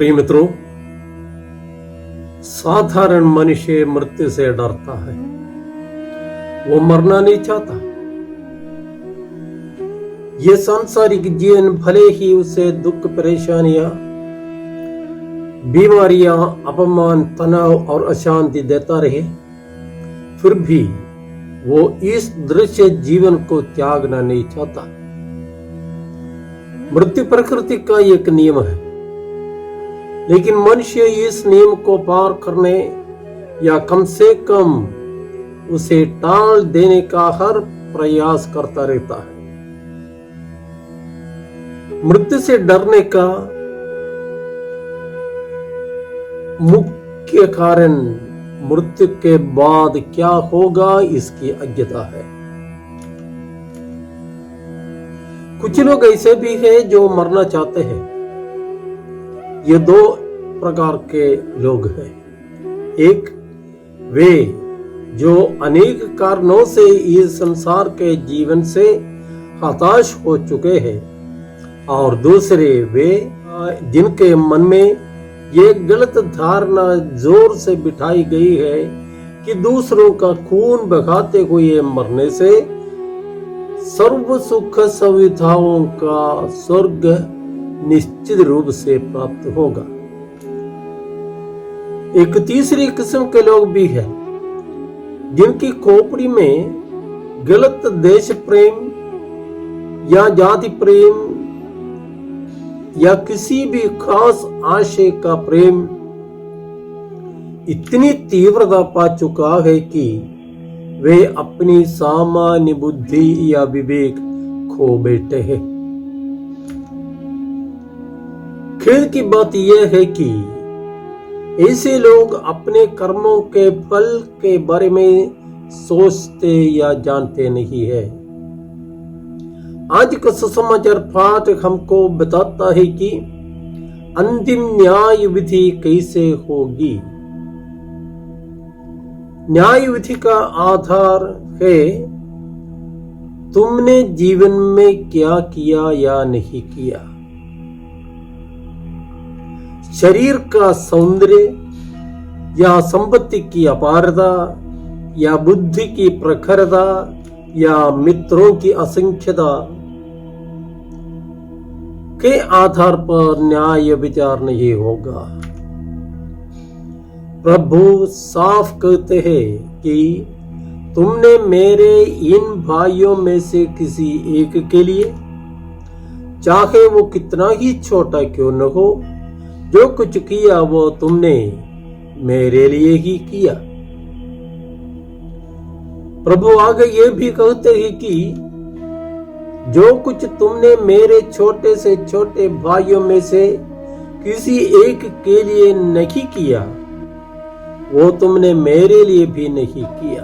प्रिय मित्रों, साधारण मनुष्य मृत्यु से डरता है। वो मरना नहीं चाहता। ये सांसारिक जीवन भले ही उसे दुख, परेशानियां, बीमारियां, अपमान, तनाव और अशांति देता रहे, फिर भी वो इस दृश्य जीवन को त्यागना नहीं चाहता। मृत्यु प्रकृति का एक नियम है, लेकिन मनुष्य इस नियम को पार करने या कम से कम उसे टाल देने का हर प्रयास करता रहता है। मृत्यु से डरने का मुख्य कारण मृत्यु के बाद क्या होगा इसकी अज्ञता है। कुछ लोग ऐसे भी हैं जो मरना चाहते हैं। ये दो प्रकार के लोग हैं। एक वे जो अनेक कारणों से इस संसार के जीवन से हताश हो चुके हैं, और दूसरे वे जिनके मन में ये गलत धारणा जोर से बिठाई गई है कि दूसरों का खून बहाते हुए मरने से सर्व सुख सुविधाओं का स्वर्ग निश्चित रूप से प्राप्त होगा। एक तीसरी किस्म के लोग भी हैं, जिनकी खोपड़ी में गलत देश प्रेम या जाति प्रेम या किसी भी खास आशय का प्रेम इतनी तीव्रता पा चुका है कि वे अपनी सामान्य बुद्धि या विवेक खो बैठे हैं। खेद की बात यह है कि ऐसे लोग अपने कर्मों के फल के बारे में सोचते या जानते नहीं है। आज का सुसमाचार पाठ हमको बताता है कि अंतिम न्याय विधि कैसे होगी। न्याय विधि का आधार है तुमने जीवन में क्या किया या नहीं किया। शरीर का सौंदर्य या संपत्ति की अपारता या बुद्धि की प्रखरता या मित्रों की असंख्यता के आधार पर न्याय विचार नहीं होगा। प्रभु साफ कहते हैं कि तुमने मेरे इन भाइयों में से किसी एक के लिए, चाहे वो कितना ही छोटा क्यों न हो, जो कुछ किया वो तुमने मेरे लिए ही किया। प्रभु आगे ये भी कहते हैं कि जो कुछ तुमने मेरे छोटे से छोटे भाइयों में से किसी एक के लिए नहीं किया, वो तुमने मेरे लिए भी नहीं किया।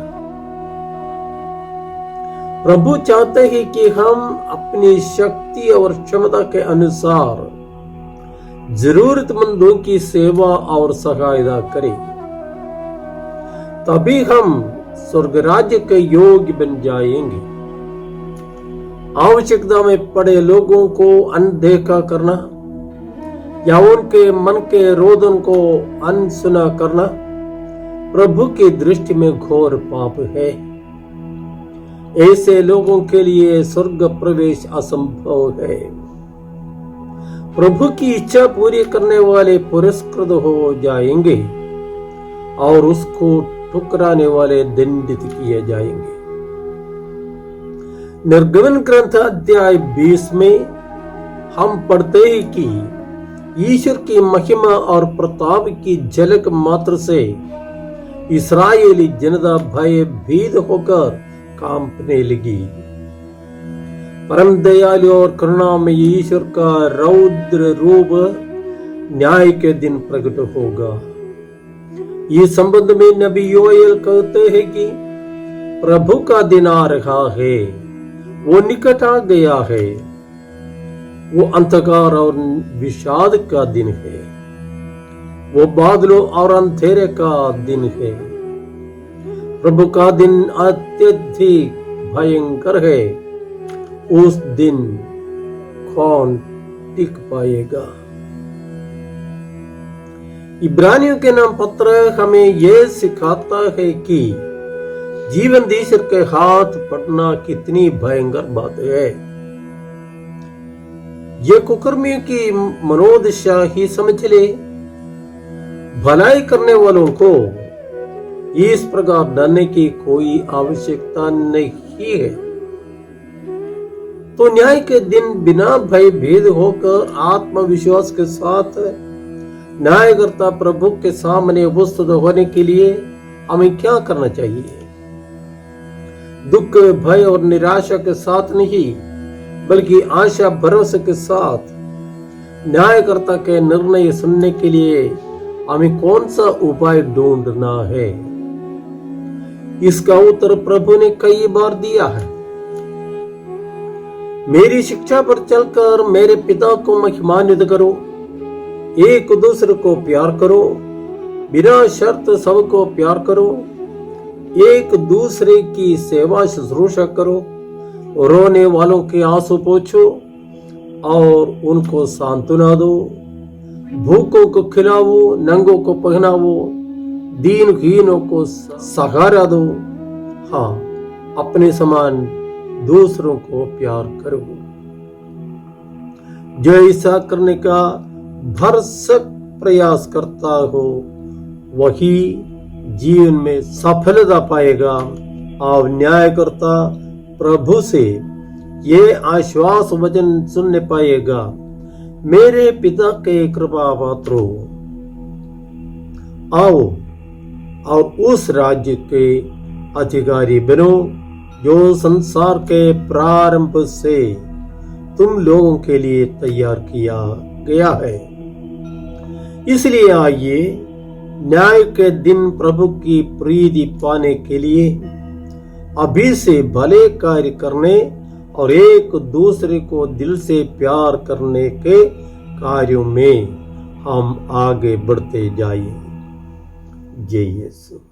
प्रभु चाहते हैं कि हम अपनी शक्ति और क्षमता के अनुसार जरूरतमंदों की सेवा और सहायता करें, तभी हम स्वर्ग राज्य के योग्य बन जाएंगे। आवश्यकता में पड़े लोगों को अनदेखा करना या उनके मन के रोदन को अनसुना करना प्रभु की दृष्टि में घोर पाप है। ऐसे लोगों के लिए स्वर्ग प्रवेश असंभव है। प्रभु की इच्छा पूरी करने वाले पुरस्कृत हो जाएंगे और उसको ठुकराने वाले दंडित किए जाएंगे। निर्गमन ग्रंथ अध्याय 20 में हम पढ़ते हैं कि ईश्वर की महिमा और प्रताप की झलक मात्र से इस्राएली जनता भयभीत होकर कांपने लगी। परम दयालु और करुणामय ईश्वर का रौद्र रूप न्याय के दिन प्रकट होगा। इस संबंध में नबी योएल कहते हैं कि प्रभु का दिन आ रहा है, वो निकट आ गया है, वो अंधकार और विषाद का दिन है, वो बादलों और अंधेरे का दिन है। प्रभु का दिन अत्यधिक भयंकर है। उस दिन कौन टिक पाएगा? इब्रानियों के नाम पत्र हमें यह सिखाता है कि जीवन ईश्वर के हाथ पड़ना कितनी भयंकर बात है। ये कुकर्मियों की मनोदशा ही समझ ले। भलाई करने वालों को इस प्रकार डरने की कोई आवश्यकता नहीं है। तो न्याय के दिन बिना भय भेद होकर आत्मविश्वास के साथ न्यायकर्ता प्रभु के सामने उपस्थित होने के लिए हमें क्या करना चाहिए? दुख, भय और निराशा के साथ नहीं, बल्कि आशा भरोसे के साथ न्यायकर्ता के निर्णय सुनने के लिए हमें कौन सा उपाय ढूंढना है? इसका उत्तर प्रभु ने कई बार दिया है। मेरी शिक्षा पर चलकर मेरे पिता को महिमान्वित करो, एक दूसरे को प्यार करो, बिना शर्त सबको प्यार करो, एक दूसरे की सेवा शुश्रूषा करो, रोने वालों के आंसू पोंछो और उनको सांत्वना दो, भूखों को खिलाओ, नंगों को पहनाओ, दीनहीनों को सहारा दो। हाँ, अपने समान दूसरों को प्यार करो। जो ऐसा करने का भरसक प्रयास करता हो वही जीवन में सफलता पाएगा। और न्यायकर्ता प्रभु से ये आश्वास वचन सुनने पाएगा, मेरे पिता के कृपा पात्रों, आओ और उस राज्य के अधिकारी बनो जो संसार के प्रारंभ से तुम लोगों के लिए तैयार किया गया है। इसलिए आइए न्याय के दिन प्रभु की प्रीति पाने के लिए अभी से भले कार्य करने और एक दूसरे को दिल से प्यार करने के कार्यों में हम आगे बढ़ते जाइए। जय यीशु।